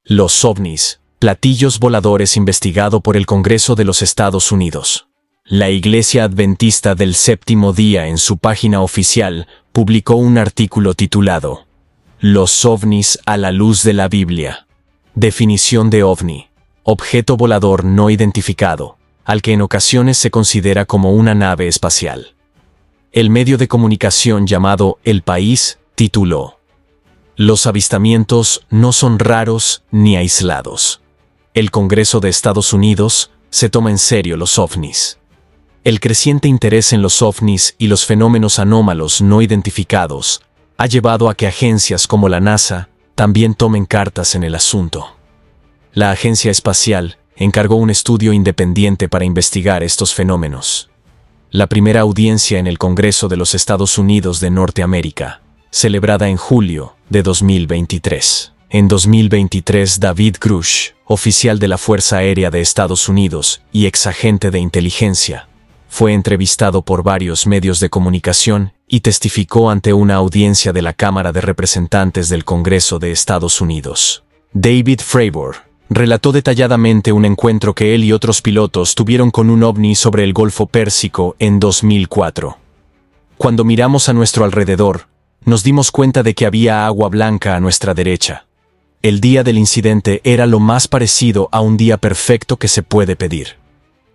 Los ovnis, platillos voladores investigado por el Congreso de los Estados Unidos. La Iglesia Adventista del Séptimo Día en su página oficial publicó un artículo titulado Los ovnis a la luz de la Biblia. Definición de ovni: objeto volador no identificado, al que en ocasiones se considera como una nave espacial. El medio de comunicación llamado El País tituló: Los avistamientos no son raros ni aislados. El Congreso de Estados Unidos se toma en serio los ovnis. El creciente interés en los ovnis y los fenómenos anómalos no identificados ha llevado a que agencias como la NASA también tomen cartas en el asunto. La Agencia Espacial encargó un estudio independiente para investigar estos fenómenos. La primera audiencia en el Congreso de los Estados Unidos de Norteamérica, celebrada en julio de 2023. En 2023, David Grush, oficial de la Fuerza Aérea de Estados Unidos y exagente de inteligencia, fue entrevistado por varios medios de comunicación y testificó ante una audiencia de la Cámara de Representantes del Congreso de Estados Unidos. David Fravor relató detalladamente un encuentro que él y otros pilotos tuvieron con un ovni sobre el Golfo Pérsico en 2004. Cuando miramos a nuestro alrededor, nos dimos cuenta de que había agua blanca a nuestra derecha. El día del incidente era lo más parecido a un día perfecto que se puede pedir.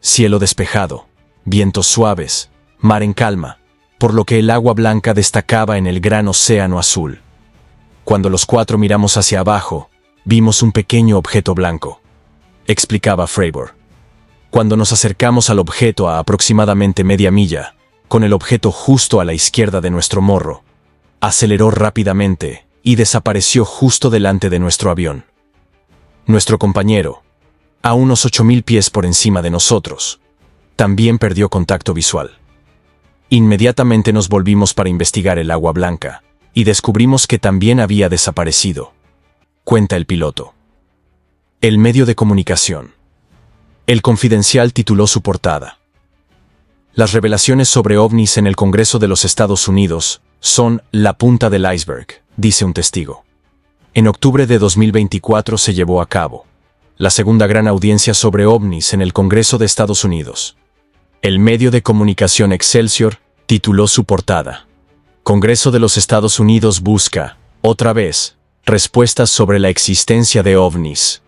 Cielo despejado, vientos suaves, mar en calma, por lo que el agua blanca destacaba en el gran océano azul. Cuando los cuatro miramos hacia abajo, vimos un pequeño objeto blanco, explicaba Fravor. Cuando nos acercamos al objeto a aproximadamente media milla, con el objeto justo a la izquierda de nuestro morro, aceleró rápidamente y desapareció justo delante de nuestro avión. Nuestro compañero, a unos 8,000 pies por encima de nosotros, también perdió contacto visual. Inmediatamente nos volvimos para investigar el agua blanca y descubrimos que también había desaparecido, cuenta el piloto. El medio de comunicación. El Confidencial tituló su portada: Las revelaciones sobre ovnis en el Congreso de los Estados Unidos son la punta del iceberg, dice un testigo. En octubre de 2024 se llevó a cabo la segunda gran audiencia sobre ovnis en el Congreso de Estados Unidos. El medio de comunicación Excelsior tituló su portada: Congreso de los Estados Unidos busca, otra vez, respuestas sobre la existencia de ovnis.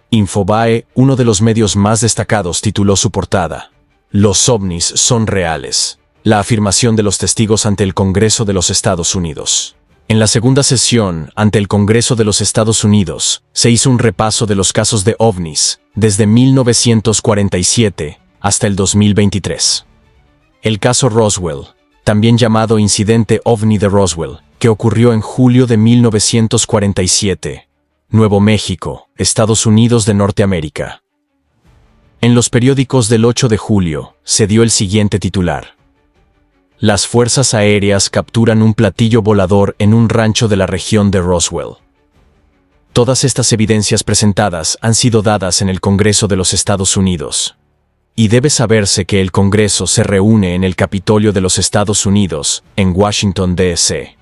Infobae, uno de los medios más destacados, tituló su portada: Los ovnis son reales. La afirmación de los testigos ante el Congreso de los Estados Unidos. En la segunda sesión ante el Congreso de los Estados Unidos, se hizo un repaso de los casos de ovnis desde 1947 hasta el 2023. El caso Roswell, también llamado Incidente OVNI de Roswell, que ocurrió en julio de 1947, Nuevo México, Estados Unidos de Norteamérica. En los periódicos del 8 de julio, se dio el siguiente titular: Las fuerzas aéreas capturan un platillo volador en un rancho de la región de Roswell. Todas estas evidencias presentadas han sido dadas en el Congreso de los Estados Unidos. Y debe saberse que el Congreso se reúne en el Capitolio de los Estados Unidos, en Washington, D.C.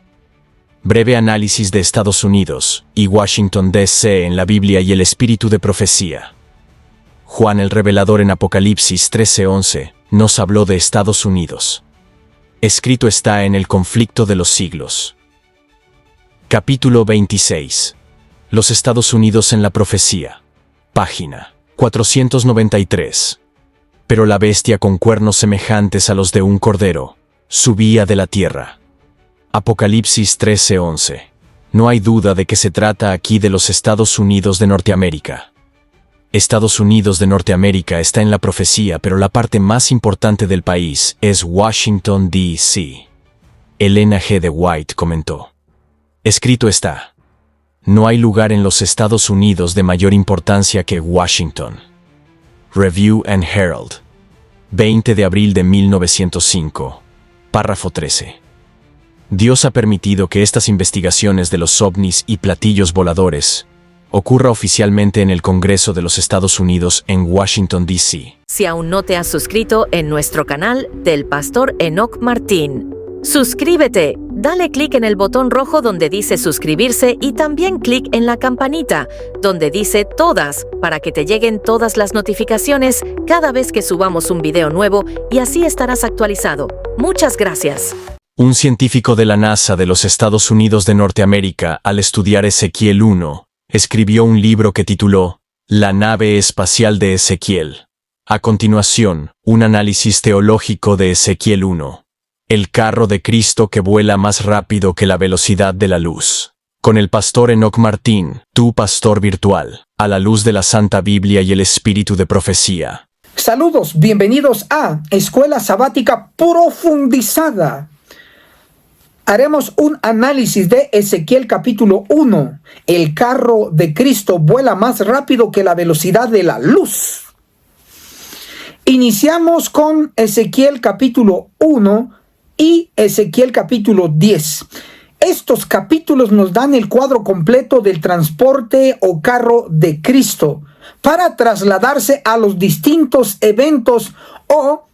Breve análisis de Estados Unidos y Washington, D.C. en la Biblia y el espíritu de profecía. Juan el Revelador en Apocalipsis 13:11 nos habló de Estados Unidos. Escrito está en el conflicto de los siglos. Capítulo 26. Los Estados Unidos en la profecía. Página 493. Pero la bestia con cuernos semejantes a los de un cordero subía de la tierra. Apocalipsis 13:11. No hay duda de que se trata aquí de los Estados Unidos de Norteamérica. Estados Unidos de Norteamérica está en la profecía, pero la parte más importante del país es Washington, D.C. Elena G. de White comentó. Escrito está: No hay lugar en los Estados Unidos de mayor importancia que Washington. Review and Herald. 20 de abril de 1905. Párrafo 13. Dios ha permitido que estas investigaciones de los ovnis y platillos voladores ocurra oficialmente en el Congreso de los Estados Unidos en Washington, D.C. Si aún no te has suscrito en nuestro canal del Pastor Enoch Martín, Suscríbete. Dale clic en el botón rojo donde dice suscribirse y también clic en la campanita donde dice todas para que te lleguen todas las notificaciones cada vez que subamos un video nuevo y así estarás actualizado. Muchas gracias. Un científico de la NASA de los Estados Unidos de Norteamérica, al estudiar Ezequiel 1, escribió un libro que tituló La nave espacial de Ezequiel. A continuación, un análisis teológico de Ezequiel 1. El carro de Cristo que vuela más rápido que la velocidad de la luz. Con el pastor Enoch Martín, tu pastor virtual, a la luz de la Santa Biblia y el espíritu de profecía. Saludos, bienvenidos a Escuela Sabática Profundizada. Haremos un análisis de Ezequiel capítulo 1. El carro de Cristo vuela más rápido que la velocidad de la luz. Iniciamos con Ezequiel capítulo 1 y Ezequiel capítulo 10. Estos capítulos nos dan el cuadro completo del transporte o carro de Cristo para trasladarse a los distintos eventos o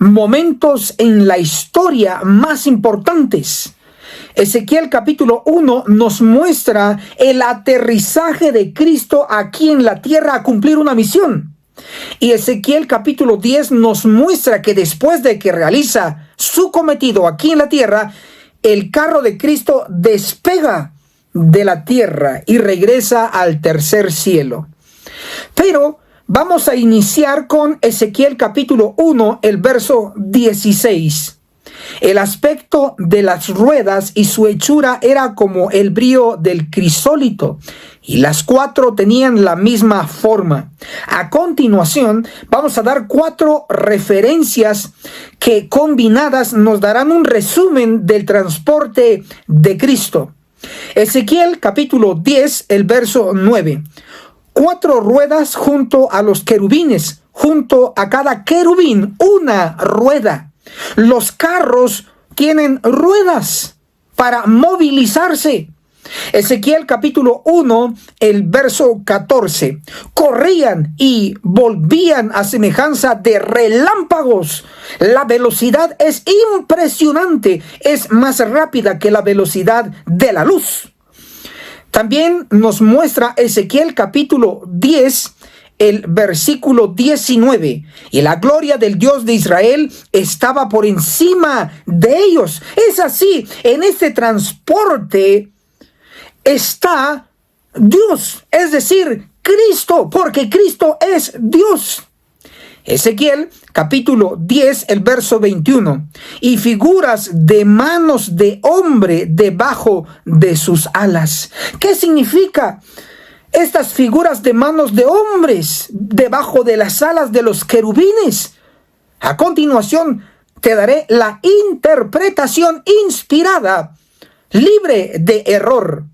momentos en la historia más importantes. Ezequiel capítulo 1 nos muestra el aterrizaje de Cristo aquí en la tierra a cumplir una misión. Y Ezequiel capítulo 10 nos muestra que después de que realiza su cometido aquí en la tierra, el carro de Cristo despega de la tierra y regresa al tercer cielo. Pero vamos a iniciar con Ezequiel capítulo 1, el verso 16. El aspecto de las ruedas y su hechura era como el brillo del crisólito, y las cuatro tenían la misma forma. A continuación, vamos a dar 4 referencias que combinadas nos darán un resumen del transporte de Cristo. Ezequiel capítulo 10, el verso 9. 4 ruedas junto a los querubines, junto a cada querubín una rueda. Los carros tienen ruedas para movilizarse. Ezequiel capítulo 1, el verso 14. Corrían y volvían a semejanza de relámpagos. La velocidad es impresionante, es más rápida que la velocidad de la luz. También nos muestra Ezequiel capítulo 10, el versículo 19. Y la gloria del Dios de Israel estaba por encima de ellos. Es así, en este transporte está Dios, es decir, Cristo, porque Cristo es Dios. Ezequiel capítulo 10, el verso 21. Y figuras de manos de hombre debajo de sus alas. ¿Qué significa estas figuras de manos de hombres debajo de las alas de los querubines? A continuación te daré la interpretación inspirada, libre de error.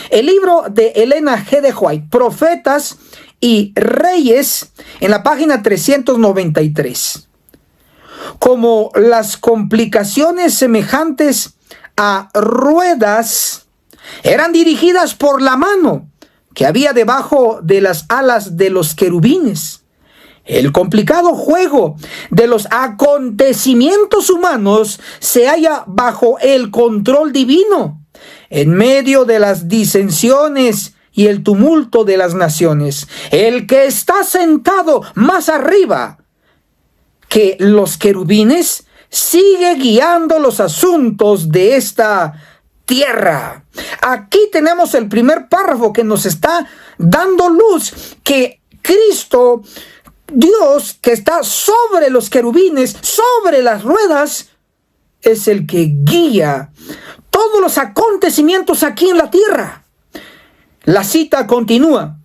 El libro de Elena G. de White, Profetas y Reyes, en la página 393. Como las complicaciones semejantes a ruedas eran dirigidas por la mano que había debajo de las alas de los querubines, el complicado juego de los acontecimientos humanos se halla bajo el control divino, en medio de las disensiones y el tumulto de las naciones. El que está sentado más arriba que los querubines sigue guiando los asuntos de esta tierra. Aquí tenemos el primer párrafo que nos está dando luz que Cristo, Dios, que está sobre los querubines, sobre las ruedas, es el que guía todos los acontecimientos aquí en la tierra. La cita continúa.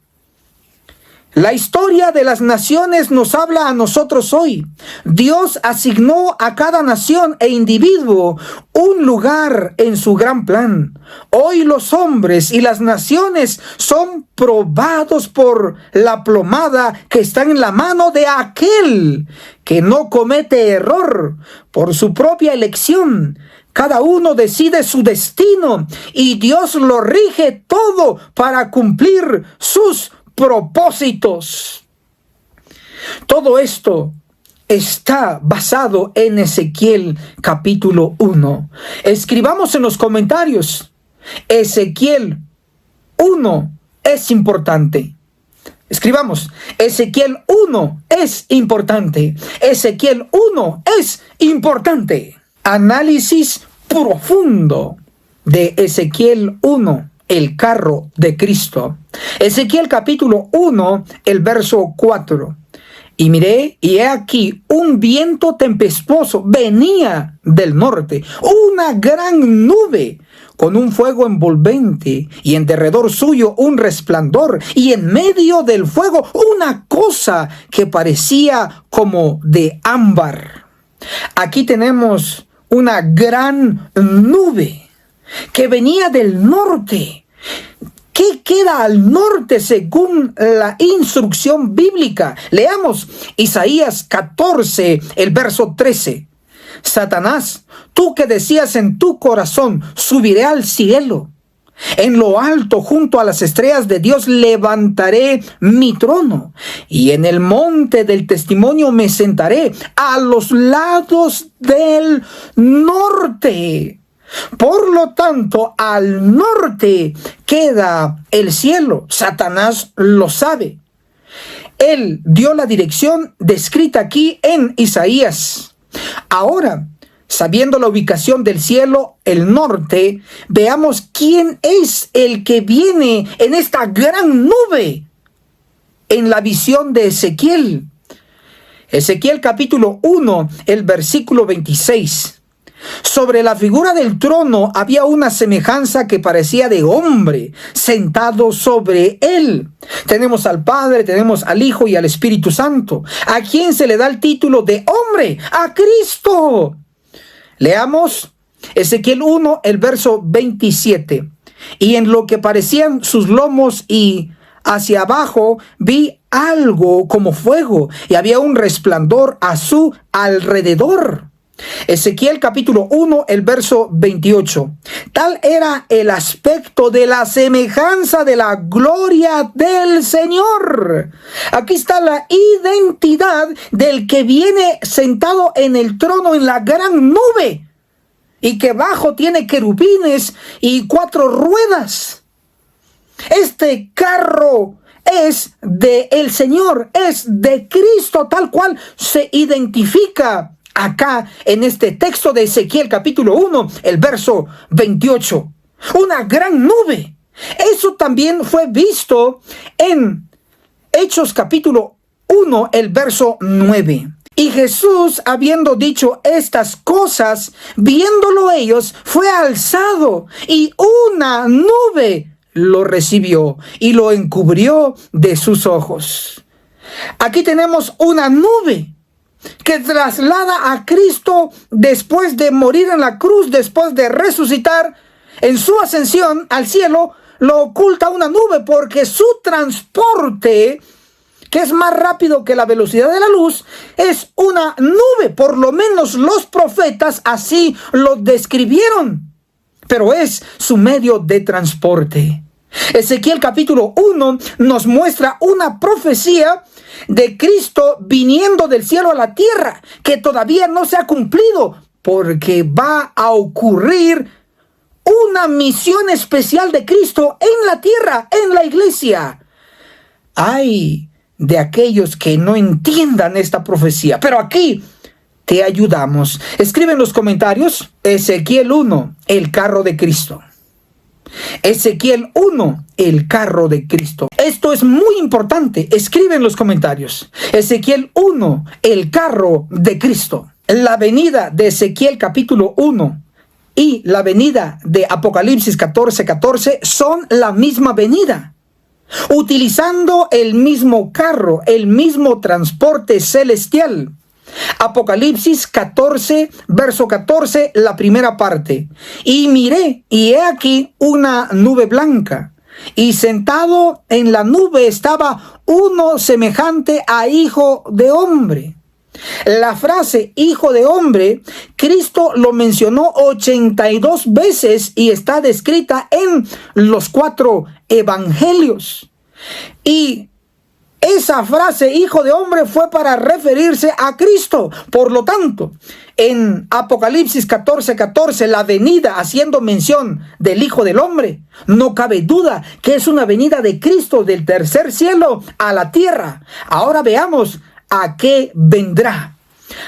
La historia de las naciones nos habla a nosotros hoy. Dios asignó a cada nación e individuo un lugar en su gran plan. Hoy los hombres y las naciones son probados por la plomada que está en la mano de aquel que no comete error por su propia elección. Cada uno decide su destino y Dios lo rige todo para cumplir sus propósitos. Todo esto está basado en Ezequiel capítulo 1. Escribamos en los comentarios, Ezequiel 1 es importante. Escribamos, Ezequiel 1 es importante. Ezequiel 1 es importante. Análisis profundo de Ezequiel 1, el carro de Cristo. Ezequiel capítulo 1, el verso 4. Y miré, y he aquí, un viento tempestuoso venía del norte, una gran nube con un fuego envolvente, y en derredor suyo un resplandor, y en medio del fuego una cosa que parecía como de ámbar. Aquí tenemos una gran nube que venía del norte. ¿Qué queda al norte según la instrucción bíblica? Leamos Isaías 14, el verso 13. Satanás, tú que decías en tu corazón, subiré al cielo. En lo alto, junto a las estrellas de Dios, levantaré mi trono. Y en el monte del testimonio me sentaré a los lados del norte. Por lo tanto, al norte queda el cielo. Satanás lo sabe. Él dio la dirección descrita aquí en Isaías. Ahora, sabiendo la ubicación del cielo, el norte, veamos quién es el que viene en esta gran nube en la visión de Ezequiel. Ezequiel capítulo 1, el versículo 26. Sobre la figura del trono había una semejanza que parecía de hombre sentado sobre él. Tenemos al Padre, tenemos al Hijo y al Espíritu Santo. ¿A quién se le da el título de hombre? ¡A Cristo! Leamos Ezequiel 1, el verso 27. Y en lo que parecían sus lomos y hacia abajo vi algo como fuego, y había un resplandor a su alrededor. Ezequiel capítulo 1, el verso 28. Tal era el aspecto de la semejanza de la gloria del Señor. Aquí está la identidad del que viene sentado en el trono en la gran nube, y que bajo tiene querubines y 4 ruedas. Este carro es de el Señor, es de Cristo, tal cual se identifica acá en este texto de Ezequiel capítulo 1, el verso 28. Una gran nube. Eso también fue visto en Hechos capítulo 1, el verso 9. Y Jesús, habiendo dicho estas cosas, viéndolo ellos, fue alzado, y una nube lo recibió y lo encubrió de sus ojos. Aquí tenemos una nube que traslada a Cristo después de morir en la cruz, después de resucitar. En su ascensión al cielo lo oculta una nube, porque su transporte, que es más rápido que la velocidad de la luz, es una nube. Por lo menos los profetas así lo describieron, pero es su medio de transporte. Ezequiel capítulo 1 nos muestra una profecía de Cristo viniendo del cielo a la tierra, que todavía no se ha cumplido, porque va a ocurrir una misión especial de Cristo en la tierra, en la iglesia. Ay de aquellos que no entiendan esta profecía, pero aquí te ayudamos. Escribe en los comentarios, Ezequiel 1, el carro de Cristo. Ezequiel 1, el carro de Cristo. Esto es muy importante. Escribe en los comentarios. Ezequiel 1, el carro de Cristo. La venida de Ezequiel capítulo 1 y la venida de Apocalipsis 14:14 son la misma venida, utilizando el mismo carro, el mismo transporte celestial. Apocalipsis 14, verso 14, la primera parte. Y miré, y he aquí una nube blanca, y sentado en la nube estaba uno semejante a hijo de hombre. La frase hijo de hombre, Cristo lo mencionó 82 veces y está descrita en los 4 evangelios. Y Esa frase hijo de hombre fue para referirse a Cristo. Por lo tanto, en Apocalipsis 14:14, la venida haciendo mención del Hijo del Hombre, no cabe duda que es una venida de Cristo del tercer cielo a la tierra. Ahora veamos a qué vendrá.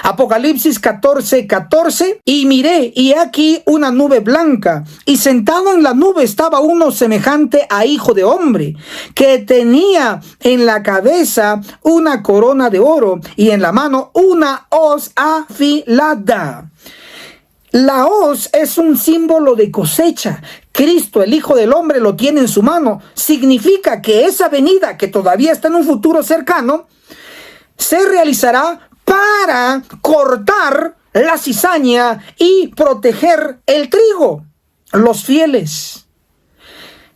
Apocalipsis 14:14, y miré, y he aquí una nube blanca, y sentado en la nube estaba uno semejante a hijo de hombre, que tenía en la cabeza una corona de oro, y en la mano una hoz afilada. La hoz es un símbolo de cosecha. Cristo, el Hijo del Hombre, lo tiene en su mano. Significa que esa venida, que todavía está en un futuro cercano, se realizará para cortar la cizaña y proteger el trigo, los fieles.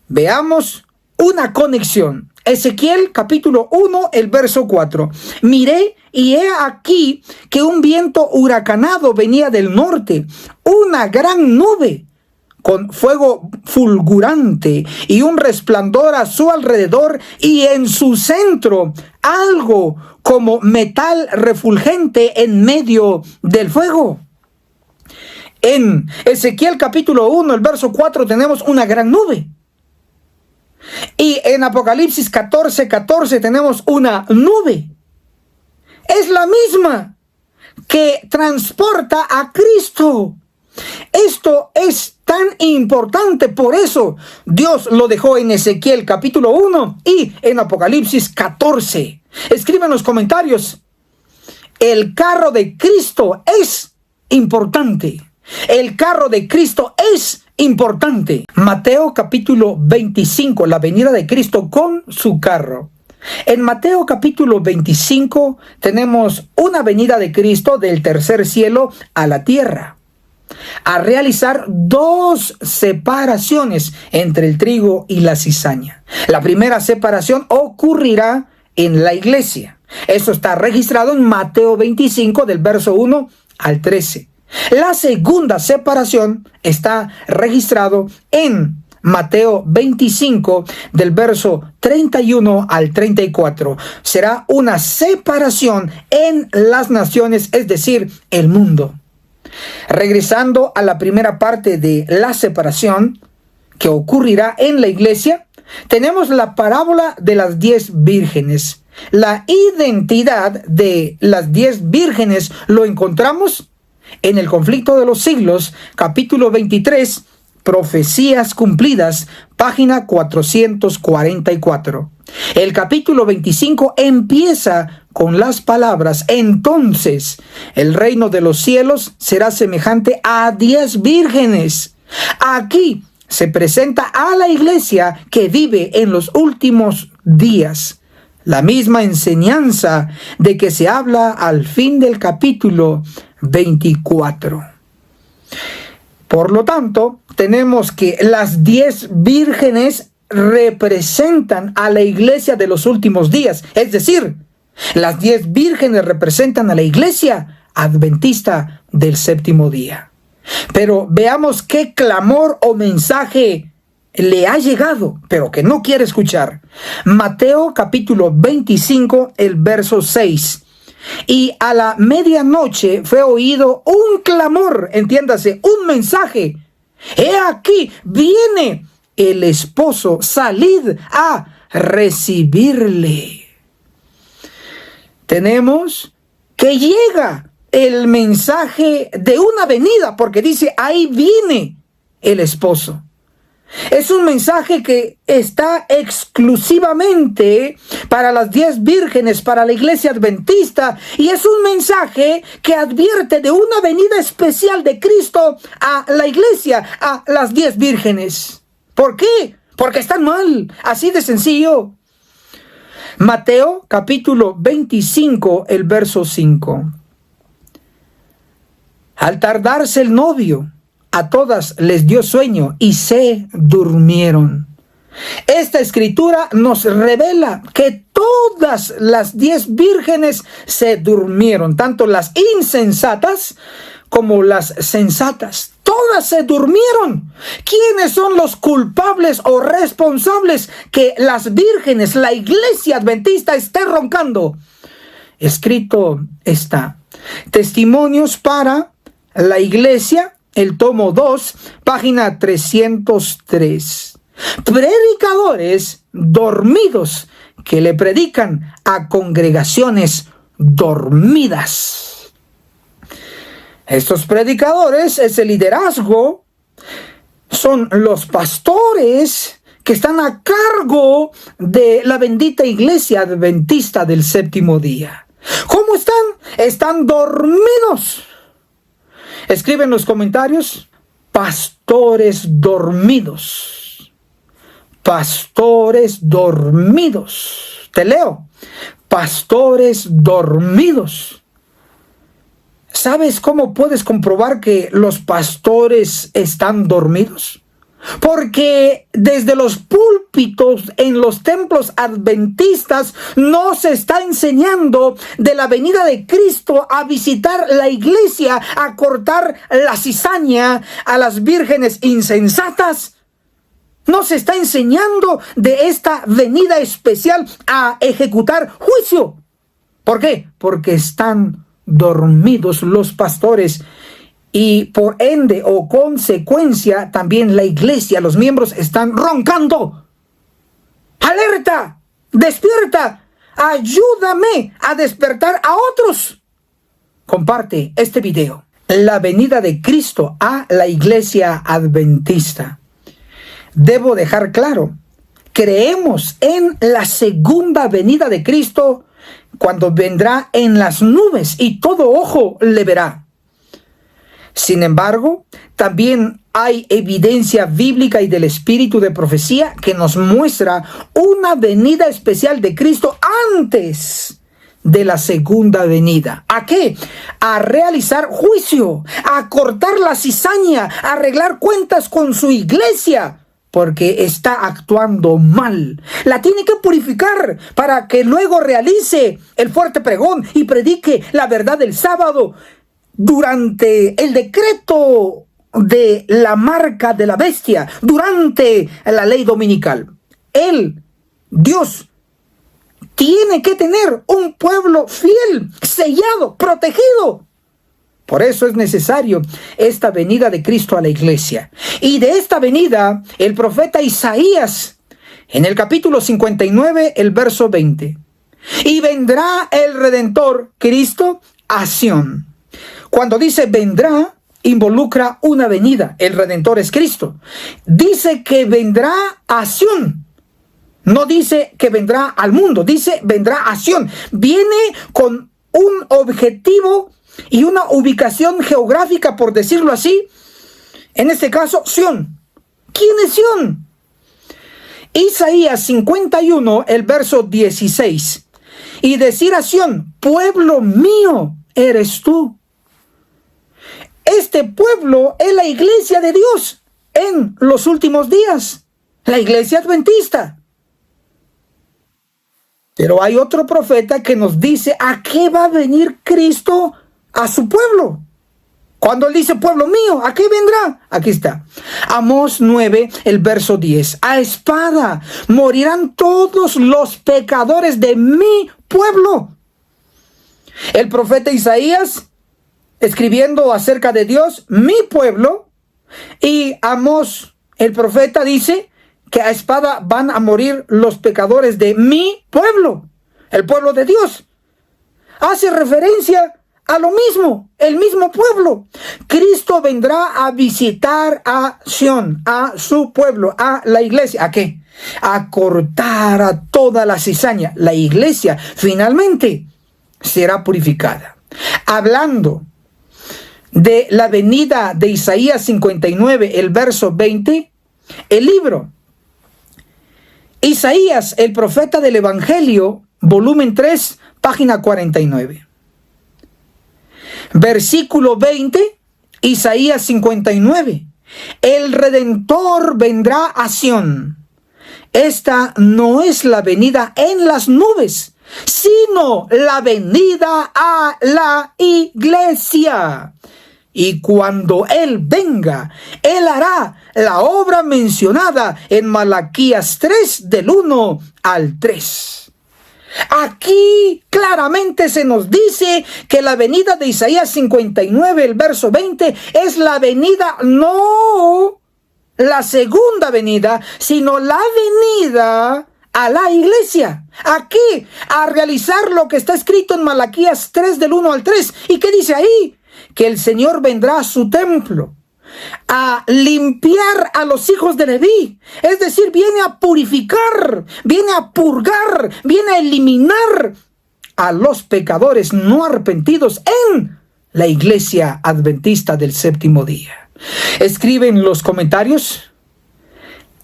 Veamos una conexión. Ezequiel capítulo 1, el verso 4. Miré y he aquí que un viento huracanado venía del norte, una gran nube con fuego fulgurante y un resplandor a su alrededor, y en su centro algo como metal refulgente en medio del fuego. En Ezequiel capítulo 1, el verso 4 tenemos una gran nube. Y en Apocalipsis 14:14 tenemos una nube. Es la misma que transporta a Cristo. Esto es tan importante, por eso Dios lo dejó en Ezequiel capítulo 1 y en Apocalipsis 14. Escribe en los comentarios: el carro de Cristo es importante. El carro de Cristo es importante. Mateo capítulo 25, la venida de Cristo con su carro. En Mateo capítulo 25 tenemos una venida de Cristo del tercer cielo a la tierra, a realizar dos separaciones entre el trigo y la cizaña. La primera separación ocurrirá en la iglesia. Eso está registrado en Mateo 25 del verso 1 al 13. La segunda separación está registrado en Mateo 25 del verso 31 al 34. Será una separación en las naciones, es decir, el mundo. Regresando a la primera parte de la separación que ocurrirá en la iglesia, tenemos la parábola de las 10 vírgenes. La identidad de las 10 vírgenes lo encontramos en el conflicto de los siglos, capítulo 23, Profecías cumplidas, página 444. El capítulo 25 empieza con las palabras: entonces el reino de los cielos será semejante a 10 vírgenes. Aquí se presenta a la iglesia que vive en los últimos días. La misma enseñanza de que se habla al fin del capítulo 24. Por lo tanto, tenemos que las 10 vírgenes representan a la iglesia de los últimos días. Es decir, las 10 vírgenes representan a la iglesia adventista del séptimo día. Pero veamos qué clamor o mensaje le ha llegado, pero que no quiere escuchar. Mateo capítulo 25, el verso 6. Y a la medianoche fue oído un clamor, entiéndase, un mensaje: he aquí, viene el esposo, salid a recibirle. Tenemos que llega el mensaje de una venida, porque dice: ahí viene el esposo. Es un mensaje que está exclusivamente para las 10 vírgenes, para la iglesia adventista, y es un mensaje que advierte de una venida especial de Cristo a la iglesia, a las 10 vírgenes. ¿Por qué? Porque están mal, así de sencillo. Mateo capítulo 25, el verso 5. Al tardarse el novio, a todas les dio sueño y se durmieron. Esta escritura nos revela que todas las 10 vírgenes se durmieron, tanto las insensatas como las sensatas. Todas se durmieron. ¿Quiénes son los culpables o responsables que las vírgenes, la iglesia adventista, esté roncando? Escrito está. Testimonios para la iglesia, el tomo 2, página 303. Predicadores dormidos que le predican a congregaciones dormidas. Estos predicadores, ese liderazgo, son los pastores que están a cargo de la bendita iglesia adventista del séptimo día. ¿Cómo están? Están dormidos. Escribe en los comentarios: pastores dormidos. Pastores dormidos. Te leo: pastores dormidos. ¿Sabes cómo puedes comprobar que los pastores están dormidos? Porque desde los púlpitos en los templos adventistas no se está enseñando de la venida de Cristo a visitar la iglesia, a cortar la cizaña a las vírgenes insensatas. No se está enseñando de esta venida especial a ejecutar juicio. ¿Por qué? Porque están dormidos los pastores. Y por ende o consecuencia también la iglesia, los miembros están roncando. ¡Alerta! ¡Despierta! ¡Ayúdame a despertar a otros! Comparte este video. La venida de Cristo a la iglesia adventista. Debo dejar claro, creemos en la segunda venida de Cristo cuando vendrá en las nubes y todo ojo le verá. Sin embargo, también hay evidencia bíblica y del espíritu de profecía que nos muestra una venida especial de Cristo antes de la segunda venida. ¿A qué? A realizar juicio, a cortar la cizaña, a arreglar cuentas con su iglesia, porque está actuando mal. La tiene que purificar para que luego realice el fuerte pregón y predique la verdad del sábado durante el decreto de la marca de la bestia, durante la ley dominical. Él, Dios, tiene que tener un pueblo fiel, sellado, protegido. Por eso es necesario esta venida de Cristo a la iglesia. Y de esta venida, el profeta Isaías, en el capítulo 59, el verso 20. Y vendrá el Redentor, Cristo, a Sión. Cuando dice vendrá, involucra una venida. El Redentor es Cristo. Dice que vendrá a Sión. No dice que vendrá al mundo. Dice vendrá a Sión. Viene con un objetivo y una ubicación geográfica, por decirlo así. En este caso, Sión. ¿Quién es Sión? Isaías 51, el verso 16. Y decir a Sión, pueblo mío eres tú. Este pueblo es la iglesia de Dios en los últimos días, la iglesia adventista. Pero hay otro profeta que nos dice a qué va a venir Cristo a su pueblo. Cuando él dice pueblo mío, ¿a qué vendrá? Aquí está. Amós 9, el verso 10. A espada morirán todos los pecadores de mi pueblo. El profeta Isaías, escribiendo acerca de Dios, mi pueblo, y Amós, el profeta, dice que a espada van a morir los pecadores de mi pueblo, el pueblo de Dios. Hace referencia a lo mismo, el mismo pueblo. Cristo vendrá a visitar a Sión, a su pueblo, a la iglesia. ¿A qué? A cortar a toda la cizaña. La iglesia finalmente será purificada. Hablando de la venida de Isaías 59, el verso 20, el libro Isaías, el profeta del Evangelio, volumen 3, página 49. Versículo 20, Isaías 59. El Redentor vendrá a Sión. Esta no es la venida en las nubes, sino la venida a la iglesia. Y cuando Él venga, Él hará la obra mencionada en Malaquías 3, del 1 al 3. Aquí claramente se nos dice que la venida de Isaías 59, el verso 20, es la venida, no la segunda venida, sino la venida a la iglesia. Aquí, a realizar lo que está escrito en Malaquías 3, del 1 al 3. ¿Y qué dice ahí? Que el Señor vendrá a su templo a limpiar a los hijos de Leví. Es decir, viene a purificar, viene a purgar, viene a eliminar a los pecadores no arrepentidos en la iglesia adventista del séptimo día. Escribe en los comentarios: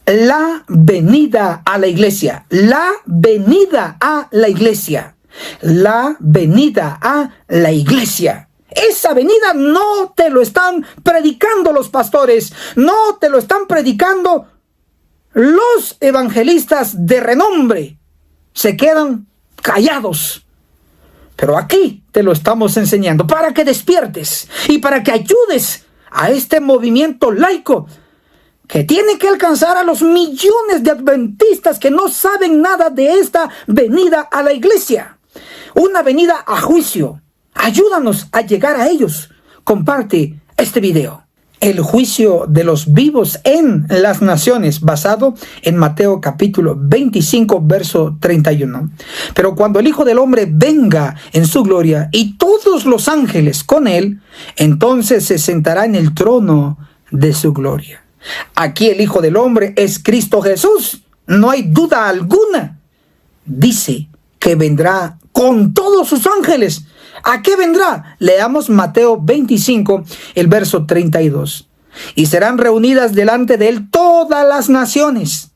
la venida a la iglesia, la venida a la iglesia, la venida a la iglesia. Esa venida no te lo están predicando los pastores, no te lo están predicando los evangelistas de renombre. Se quedan callados. Pero aquí te lo estamos enseñando para que despiertes y para que ayudes a este movimiento laico que tiene que alcanzar a los millones de adventistas que no saben nada de esta venida a la iglesia. Una venida a juicio. Ayúdanos a llegar a ellos. Comparte este video. El juicio de los vivos en las naciones, basado en Mateo capítulo 25, verso 31. Pero cuando el Hijo del Hombre venga en su gloria y todos los ángeles con él, entonces se sentará en el trono de su gloria. Aquí el Hijo del Hombre es Cristo Jesús. No hay duda alguna. Dice que vendrá con todos sus ángeles. ¿A qué vendrá? Leamos Mateo 25, el verso 32. Y serán reunidas delante de él todas las naciones,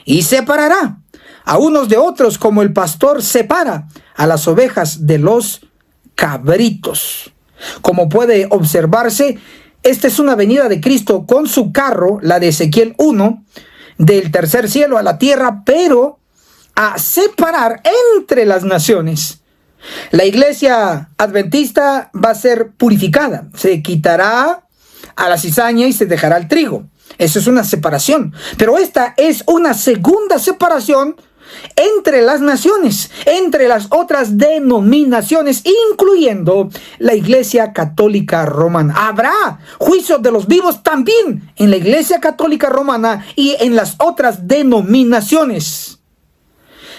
y separará a unos de otros, como el pastor separa a las ovejas de los cabritos. Como puede observarse, esta es una venida de Cristo con su carro, la de Ezequiel 1, del tercer cielo a la tierra, pero a separar entre las naciones. La iglesia adventista va a ser purificada. Se quitará a la cizaña y se dejará el trigo. Eso es una separación. Pero esta es una segunda separación entre las naciones, entre las otras denominaciones, incluyendo la Iglesia Católica Romana. Habrá juicio de los vivos también en la Iglesia Católica Romana y en las otras denominaciones.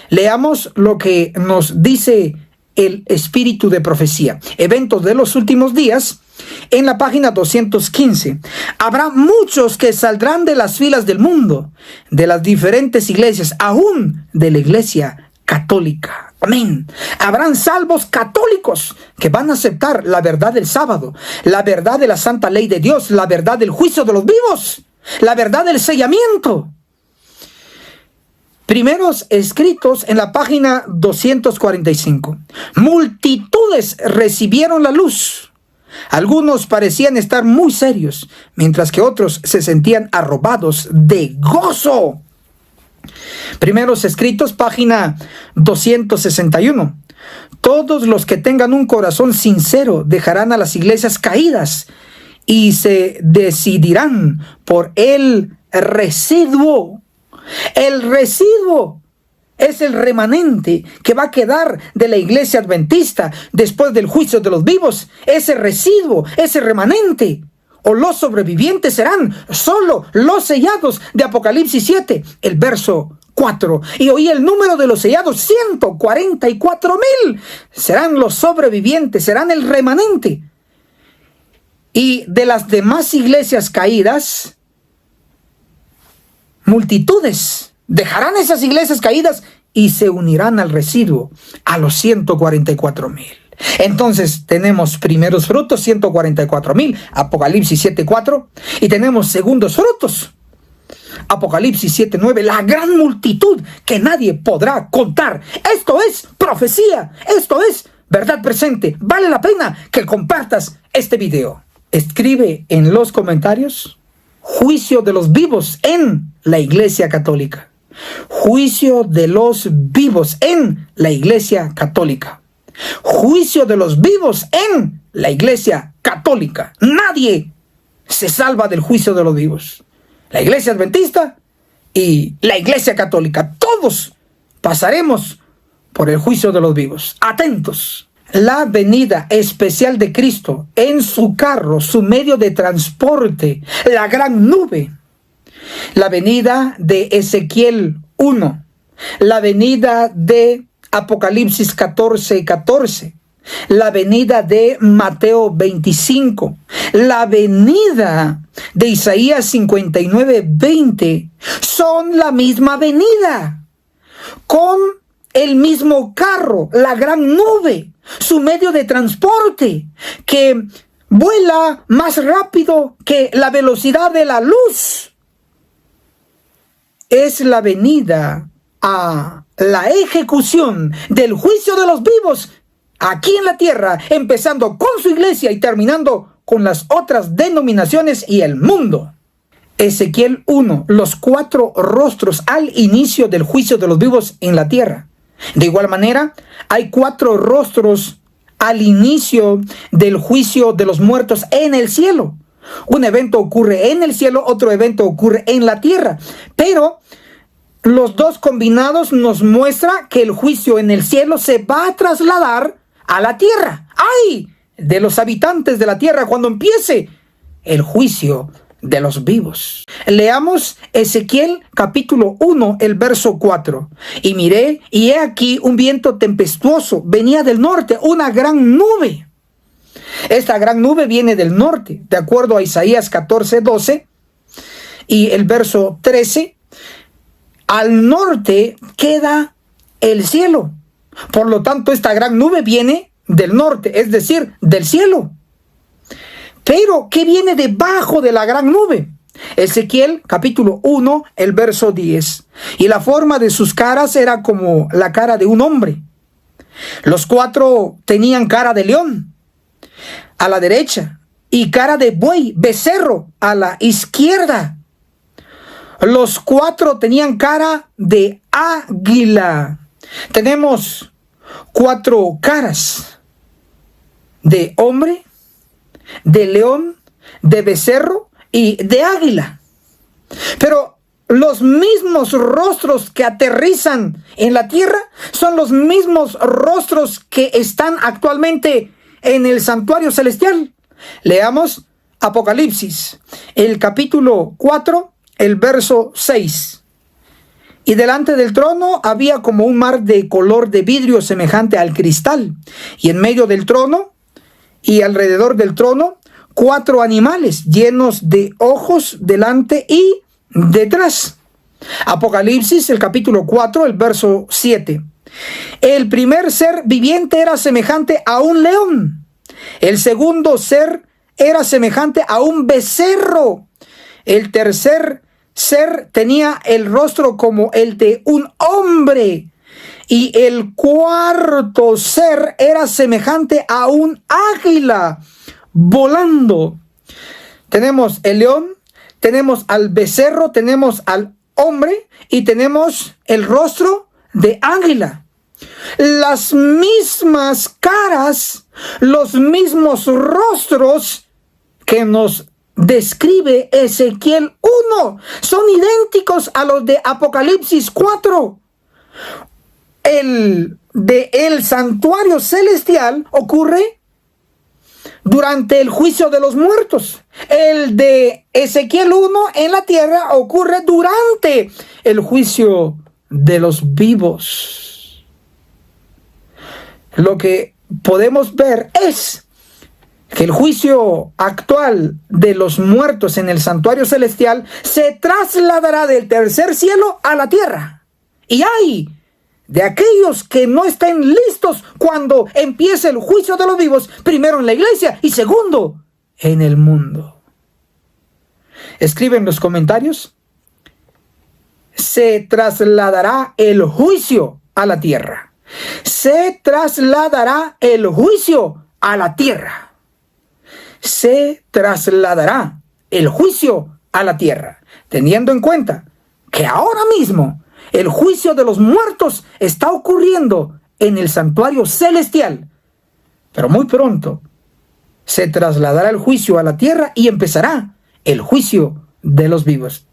Leamos lo que nos dice el espíritu de profecía. Eventos de los últimos días, en la página 215. Habrá muchos que saldrán de las filas del mundo, de las diferentes iglesias, aún de la Iglesia Católica. Amén. Habrán salvos católicos que van a aceptar la verdad del sábado, la verdad de la santa ley de Dios, la verdad del juicio de los vivos, la verdad del sellamiento. Primeros escritos en la página 245. Multitudes recibieron la luz. Algunos parecían estar muy serios, mientras que otros se sentían arrobados de gozo. Primeros escritos, página 261. Todos los que tengan un corazón sincero dejarán a las iglesias caídas y se decidirán por el residuo. El residuo es el remanente que va a quedar de la iglesia adventista después del juicio de los vivos. Ese residuo, ese remanente o los sobrevivientes serán solo los sellados de Apocalipsis 7, el verso 4. Y oí el número de los sellados, 144,000. Serán los sobrevivientes, serán el remanente. Y de las demás iglesias caídas, multitudes dejarán esas iglesias caídas y se unirán al residuo, a los 144,000. Entonces tenemos primeros frutos, 144,000, Apocalipsis 7:4, y tenemos segundos frutos, Apocalipsis 7:9, la gran multitud que nadie podrá contar. Esto es profecía, esto es verdad presente. Vale la pena que compartas este video. Escribe en los comentarios: juicio de los vivos en la Iglesia Católica. Juicio de los vivos en la Iglesia Católica. Juicio de los vivos en la Iglesia católica. Nadie se salva del juicio de los vivos. La iglesia adventista y la iglesia católica, todos pasaremos por el juicio de los vivos. Atentos. La venida especial de Cristo en su carro, su medio de transporte, la gran nube. La venida de Ezequiel 1. La venida de Apocalipsis 14:14. La venida de Mateo 25. La venida de Isaías 59:20. Son la misma venida, con el mismo carro, la gran nube, su medio de transporte, que vuela más rápido que la velocidad de la luz. Es la venida a la ejecución del juicio de los vivos aquí en la tierra, empezando con su iglesia y terminando con las otras denominaciones y el mundo. Ezequiel 1, los 4 rostros al inicio del juicio de los vivos en la tierra. De igual manera, hay 4 rostros al inicio del juicio de los muertos en el cielo. Un evento ocurre en el cielo, otro evento ocurre en la tierra. Pero los dos combinados nos muestra que el juicio en el cielo se va a trasladar a la tierra. ¡Ay! De los habitantes de la tierra cuando empiece el juicio de los vivos. Leamos Ezequiel capítulo 1, el verso 4. Y miré, y he aquí un viento tempestuoso venía del norte, una gran nube. Esta gran nube viene del norte, de acuerdo a Isaías 14:12 y el verso 13. Al norte queda el cielo. Por lo tanto, esta gran nube viene del norte, es decir, del cielo. Pero, ¿qué viene debajo de la gran nube? Ezequiel capítulo 1, el verso 10. Y la forma de sus caras era como la cara de un hombre. Los 4 tenían cara de león a la derecha y cara de buey, becerro a la izquierda. Los 4 tenían cara de águila. Tenemos 4 caras: de hombre, de león, de becerro y de águila. Pero los mismos rostros que aterrizan en la tierra son los mismos rostros que están actualmente en el santuario celestial. Leamos Apocalipsis, el capítulo 4, el verso 6. Y delante del trono había como un mar de color de vidrio semejante al cristal, y en medio del trono y alrededor del trono 4 animales llenos de ojos delante y detrás. Apocalipsis, el capítulo 4, el verso 7. El primer ser viviente era semejante a un león. El segundo ser era semejante a un becerro. El tercer ser tenía el rostro como el de un hombre. Y el cuarto ser era semejante a un águila volando. Tenemos el león, tenemos al becerro, tenemos al hombre y tenemos el rostro de águila. Las mismas caras, los mismos rostros que nos describe Ezequiel 1 son idénticos a los de Apocalipsis 4. El santuario celestial ocurre durante el juicio de los muertos. El de Ezequiel 1 en la tierra ocurre durante el juicio de los vivos. Lo que podemos ver es que el juicio actual de los muertos en el santuario celestial se trasladará del tercer cielo a la tierra. Y hay de aquellos que no estén listos cuando empiece el juicio de los vivos, primero en la iglesia y segundo en el mundo. Escribe en los comentarios: se trasladará el juicio a la tierra. Se trasladará el juicio a la tierra. Se trasladará el juicio a la tierra, teniendo en cuenta que ahora mismo el juicio de los muertos está ocurriendo en el santuario celestial, pero muy pronto se trasladará el juicio a la tierra y empezará el juicio de los vivos.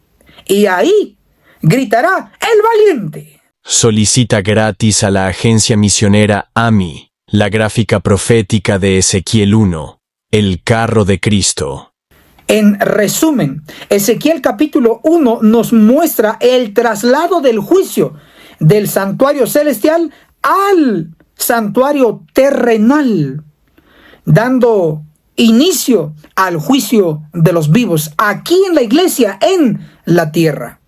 Y ahí gritará el valiente. Solicita gratis a la agencia misionera AMI la gráfica profética de Ezequiel 1, el carro de Cristo. En resumen, Ezequiel capítulo 1 nos muestra el traslado del juicio del santuario celestial al santuario terrenal, dando inicio al juicio de los vivos aquí en la iglesia, en la tierra.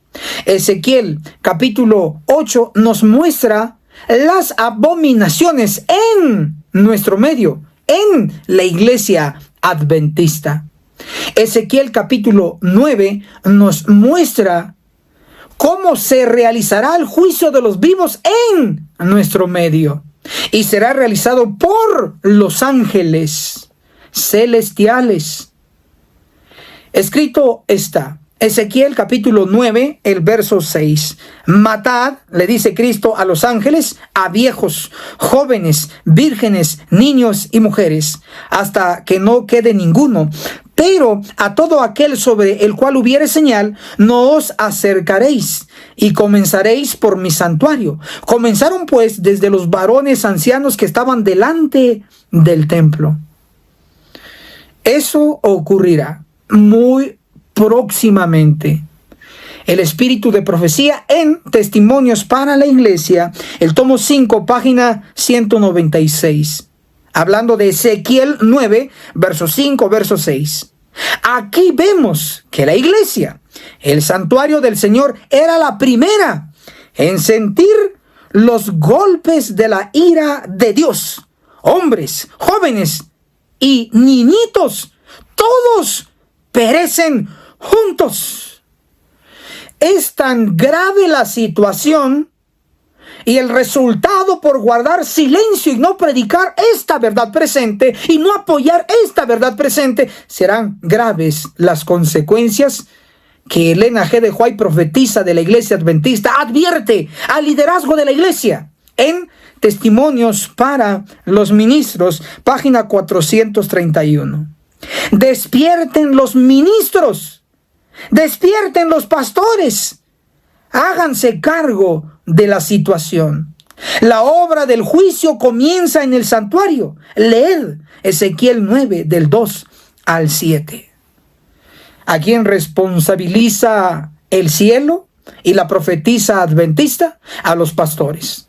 Ezequiel capítulo 8 nos muestra las abominaciones en nuestro medio, en la iglesia adventista. Ezequiel capítulo 9 nos muestra cómo se realizará el juicio de los vivos en nuestro medio, y será realizado por los ángeles celestiales. Escrito está, Ezequiel capítulo 9, el verso 6. Matad, le dice Cristo a los ángeles, a viejos, jóvenes, vírgenes, niños y mujeres, hasta que no quede ninguno. Pero a todo aquel sobre el cual hubiere señal, no os acercaréis, y comenzaréis por mi santuario. Comenzaron pues desde los varones ancianos que estaban delante del templo. Eso ocurrirá muy próximamente. El espíritu de profecía en Testimonios para la Iglesia, el tomo 5, página 196. Hablando de Ezequiel 9, verso 5, verso 6. Aquí vemos que la iglesia, el santuario del Señor, era la primera en sentir los golpes de la ira de Dios. Hombres, jóvenes y niñitos, todos perecen juntos. Es tan grave la situación y el resultado por guardar silencio y no predicar esta verdad presente y no apoyar esta verdad presente, serán graves las consecuencias que Elena G. de White, profetisa de la iglesia adventista, advierte al liderazgo de la iglesia en Testimonios para los Ministros, página 431. Despierten los ministros, despierten los pastores, háganse cargo de la situación. La obra del juicio comienza en el santuario. Leed Ezequiel 9 del 2 al 7. ¿A quién responsabiliza el cielo y la profetisa adventista? A los pastores.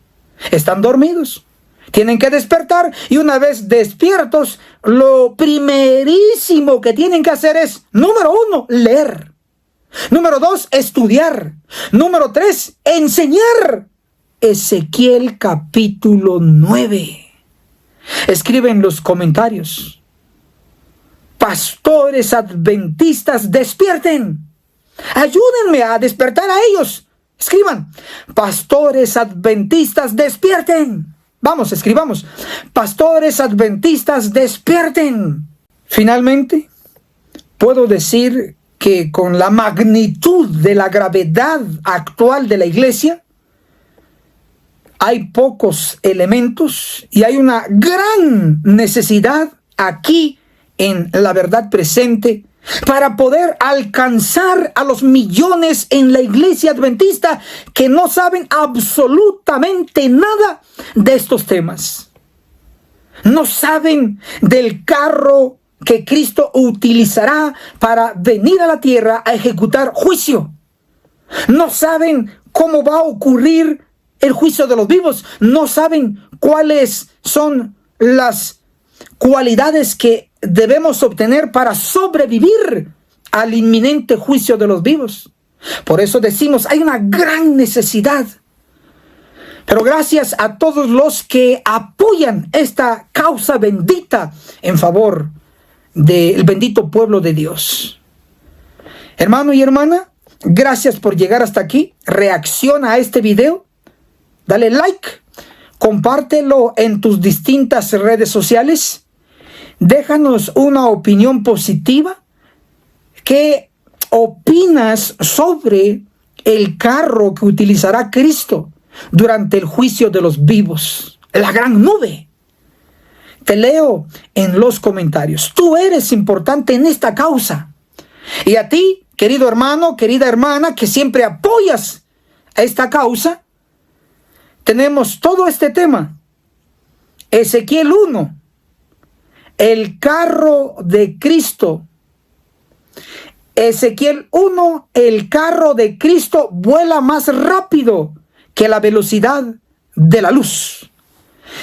Están dormidos, tienen que despertar, y una vez despiertos, lo primerísimo que tienen que hacer es, número 1, leer. Número 2, estudiar. Número 3, enseñar. Ezequiel capítulo 9. Escribe en los comentarios: pastores adventistas, despierten. Ayúdenme a despertar a ellos. Escriban: pastores adventistas, despierten. Vamos, escribamos: pastores adventistas, despierten. Finalmente, puedo decir que con la magnitud de la gravedad actual de la iglesia, hay pocos elementos y hay una gran necesidad aquí en la verdad presente para poder alcanzar a los millones en la iglesia adventista que no saben absolutamente nada de estos temas. No saben del carro que Cristo utilizará para venir a la tierra a ejecutar juicio. No saben cómo va a ocurrir el juicio de los vivos. No saben cuáles son las cualidades que debemos obtener para sobrevivir al inminente juicio de los vivos. Por eso decimos, hay una gran necesidad. Pero gracias a todos los que apoyan esta causa bendita en favor del bendito pueblo de Dios. Hermano y hermana, gracias por llegar hasta aquí. Reacciona a este video, dale like, compártelo en tus distintas redes sociales, déjanos una opinión positiva. ¿Qué opinas sobre el carro que utilizará Cristo durante el juicio de los vivos? La gran nube. Te leo en los comentarios. Tú eres importante en esta causa. Y a ti, querido hermano, querida hermana, que siempre apoyas a esta causa, tenemos todo este tema. Ezequiel 1, el carro de Cristo. Ezequiel 1, el carro de Cristo vuela más rápido que la velocidad de la luz.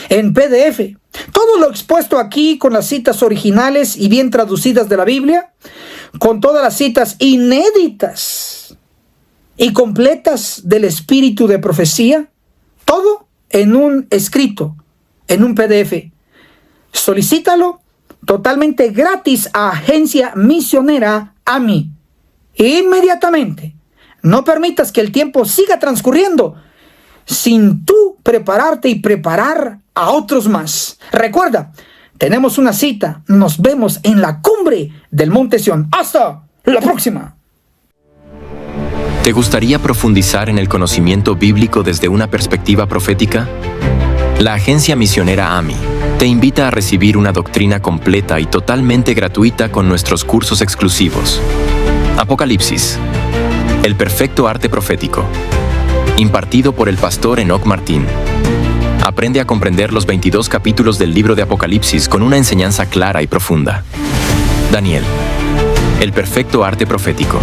En PDF, todo lo expuesto aquí con las citas originales y bien traducidas de la Biblia, con todas las citas inéditas y completas del espíritu de profecía, todo en un escrito, en un PDF. Solicítalo totalmente gratis a Agencia Misionera AMI. Inmediatamente. No permitas que el tiempo siga transcurriendo sin tú prepararte y preparar a otros más. Recuerda, tenemos una cita. Nos vemos en la cumbre del Monte Sión. ¡Hasta la próxima! ¿Te gustaría profundizar en el conocimiento bíblico desde una perspectiva profética? La Agencia Misionera AMI te invita a recibir una doctrina completa y totalmente gratuita con nuestros cursos exclusivos. Apocalipsis, el perfecto arte profético, impartido por el pastor Enoch Martín. Aprende a comprender los 22 capítulos del libro de Apocalipsis con una enseñanza clara y profunda. Daniel, el perfecto arte profético.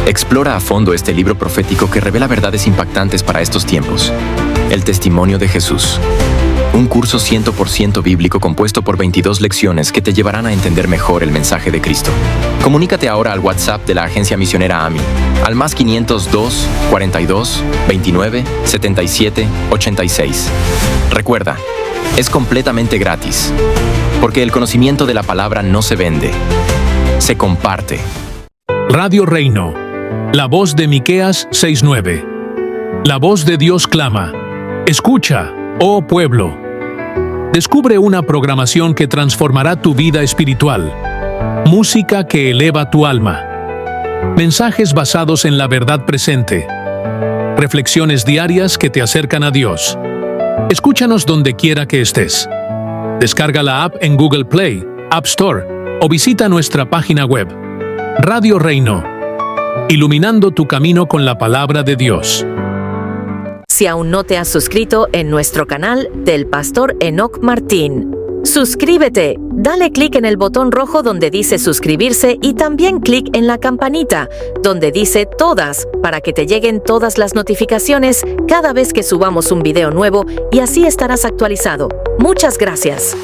Explora a fondo este libro profético que revela verdades impactantes para estos tiempos. El testimonio de Jesús. Un curso 100% bíblico compuesto por 22 lecciones que te llevarán a entender mejor el mensaje de Cristo. Comunícate ahora al WhatsApp de la Agencia Misionera AMI, al más 502 42 29 77 86. Recuerda, es completamente gratis, porque el conocimiento de la palabra no se vende, se comparte. Radio Reino, la voz de Miqueas 6:9. La voz de Dios clama. Escucha, oh pueblo. Descubre una programación que transformará tu vida espiritual. Música que eleva tu alma. Mensajes basados en la verdad presente. Reflexiones diarias que te acercan a Dios. Escúchanos donde quiera que estés. Descarga la app en Google Play, App Store o visita nuestra página web. Radio Reino, iluminando tu camino con la palabra de Dios. Si aún no te has suscrito en nuestro canal del Pastor Enoch Martín, suscríbete, dale clic en el botón rojo donde dice suscribirse y también clic en la campanita donde dice todas para que te lleguen todas las notificaciones cada vez que subamos un video nuevo y así estarás actualizado. Muchas gracias.